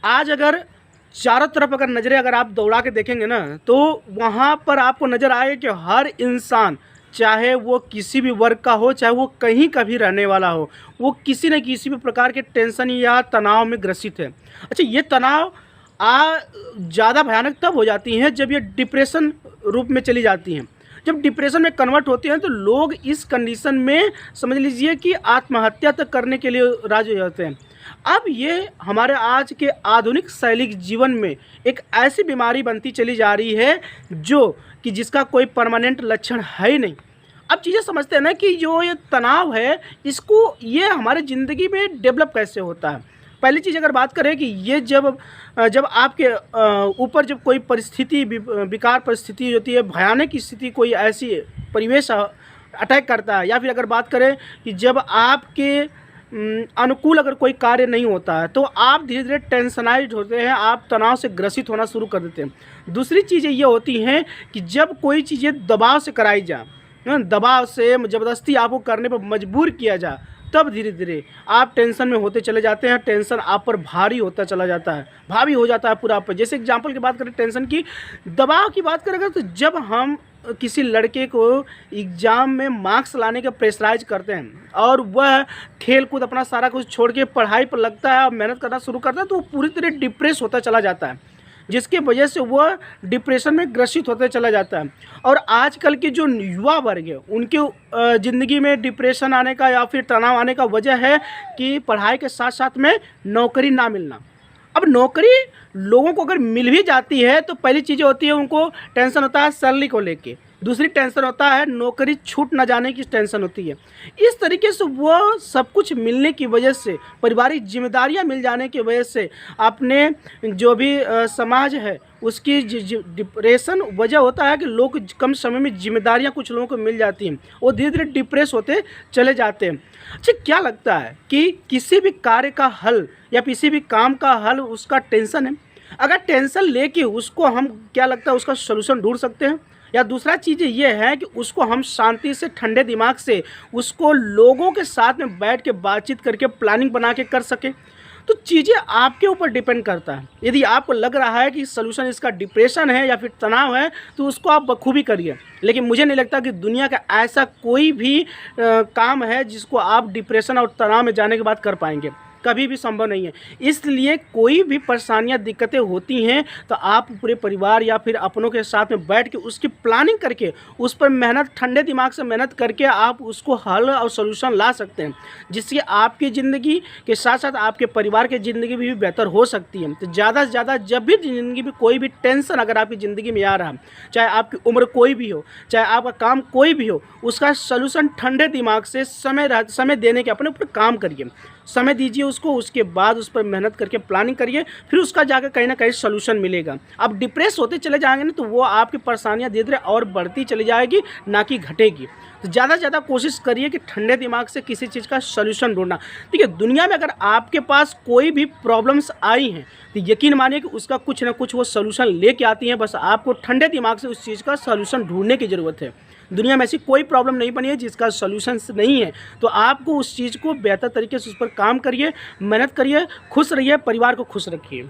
आज अगर चारों तरफ अगर नज़रें अगर आप दौड़ा के देखेंगे ना, तो वहाँ पर आपको नज़र आए कि हर इंसान, चाहे वो किसी भी वर्ग का हो, चाहे वो कहीं का भी रहने वाला हो, वो किसी न किसी भी प्रकार के टेंशन या तनाव में ग्रसित है। अच्छा, ये तनाव ज़्यादा भयानक तब हो जाती हैं जब ये डिप्रेशन रूप में चली जाती हैं। जब डिप्रेशन में कन्वर्ट होती हैं तो लोग इस कंडीशन में समझ लीजिए कि आत्महत्या तक करने के लिए राजी हो जाते हैं। अब ये हमारे आज के आधुनिक शैलिक जीवन में एक ऐसी बीमारी बनती चली जा रही है जो कि जिसका कोई परमानेंट लक्षण है ही नहीं। अब चीज़ें समझते हैं ना कि जो ये तनाव है, इसको ये हमारे ज़िंदगी में डेवलप कैसे होता है। पहली चीज़ अगर बात करें कि ये जब जब आपके ऊपर जब कोई परिस्थिति विकार परिस्थिति होती है, भयानक स्थिति, कोई ऐसी परिवेश अटैक करता है, या फिर अगर बात करें कि जब आपके अनुकूल अगर कोई कार्य नहीं होता है, तो आप धीरे धीरे टेंशनाइज होते हैं, आप तनाव से ग्रसित होना शुरू कर देते हैं। दूसरी चीज़ें ये होती हैं कि जब कोई चीज़ें दबाव से कराई जाए, दबाव से ज़बरदस्ती आपको करने पर मजबूर किया जाए, तब धीरे धीरे आप टेंशन में होते चले जाते हैं। टेंशन आप पर भारी होता चला जाता है, भारी हो जाता है पूरा आप पर। जैसे एग्जांपल की बात करें टेंशन की, दबाव की बात करें तो जब हम किसी लड़के को एग्ज़ाम में मार्क्स लाने का प्रेशराइज करते हैं और वह खेल कूद अपना सारा कुछ छोड़ के पढ़ाई पर लगता है और मेहनत करना शुरू करता है, तो वो पूरी तरह डिप्रेस होता चला जाता है, जिसकी वजह से वह डिप्रेशन में ग्रसित होते चला जाता है। और आजकल के जो युवा वर्ग है, उनके ज़िंदगी में डिप्रेशन आने का या फिर तनाव आने का वजह है कि पढ़ाई के साथ साथ में नौकरी ना मिलना। अब नौकरी लोगों को अगर मिल भी जाती है तो पहली चीज़ें होती है, उनको टेंशन होता है सैलरी को लेके, दूसरी टेंशन होता है नौकरी छूट ना जाने की टेंशन होती है। इस तरीके से वो सब कुछ मिलने की वजह से, पारिवारिक जिम्मेदारियां मिल जाने की वजह से, अपने जो भी समाज है उसकी डिप्रेशन वजह होता है कि लोग कम समय में जिम्मेदारियां कुछ लोगों को मिल जाती हैं, वो धीरे धीरे डिप्रेस होते चले जाते हैं। अच्छा, क्या लगता है कि किसी भी कार्य का हल या किसी भी काम का हल उसका टेंशन है? अगर टेंशन लेके उसको हम, क्या लगता है, उसका सोल्यूशन ढूंढ सकते हैं? या दूसरा चीज़ ये है कि उसको हम शांति से, ठंडे दिमाग से उसको लोगों के साथ में बैठ के बातचीत करके प्लानिंग बना के कर सके? तो चीज़ें आपके ऊपर डिपेंड करता है। यदि आपको लग रहा है कि सलूशन इसका डिप्रेशन है या फिर तनाव है, तो उसको आप बखूबी करिए। लेकिन मुझे नहीं लगता कि दुनिया का ऐसा कोई भी काम है जिसको आप डिप्रेशन और तनाव में जाने के बाद कर पाएंगे, कभी भी संभव नहीं है। इसलिए कोई भी परेशानियां, दिक्कतें होती हैं तो आप पूरे परिवार या फिर अपनों के साथ में बैठ के उसकी प्लानिंग करके, उस पर मेहनत, ठंडे दिमाग से मेहनत करके आप उसको हल और सॉल्यूशन ला सकते हैं, जिससे आपकी ज़िंदगी के साथ साथ आपके परिवार की ज़िंदगी भी बेहतर हो सकती है। तो ज़्यादा से ज़्यादा जब भी ज़िंदगी में कोई भी टेंशन अगर आपकी ज़िंदगी में आ रहा है, चाहे आपकी उम्र कोई भी हो, चाहे आपका काम कोई भी हो, उसका सॉल्यूशन ठंडे दिमाग से समय देने के अपने ऊपर काम करिए, समय दीजिए उसको, उसके बाद उस पर मेहनत करके प्लानिंग करिए, फिर उसका जाकर कहीं ना कहीं सोल्यूशन मिलेगा। आप डिप्रेस होते चले जाएंगे ना, तो वो आपकी परेशानियां धीरे धीरे और बढ़ती चली जाएगी, ना कि घटेगी। तो ज़्यादा से ज़्यादा कोशिश करिए कि ठंडे दिमाग से किसी चीज़ का सोल्यूशन ढूंढना। ठीक है, दुनिया में अगर आपके पास कोई भी प्रॉब्लम्स आई हैं तो यकीन मानिए कि उसका कुछ ना कुछ वो सोल्यूशन लेके आती हैं, बस आपको ठंडे दिमाग से उस चीज़ का सोल्यूशन ढूंढने की ज़रूरत है। दुनिया में ऐसी कोई प्रॉब्लम नहीं बनी है जिसका सॉल्यूशन नहीं है, तो आपको उस चीज़ को बेहतर तरीके से उस पर काम करिए, मेहनत करिए, खुश रहिए, परिवार को खुश रखिए।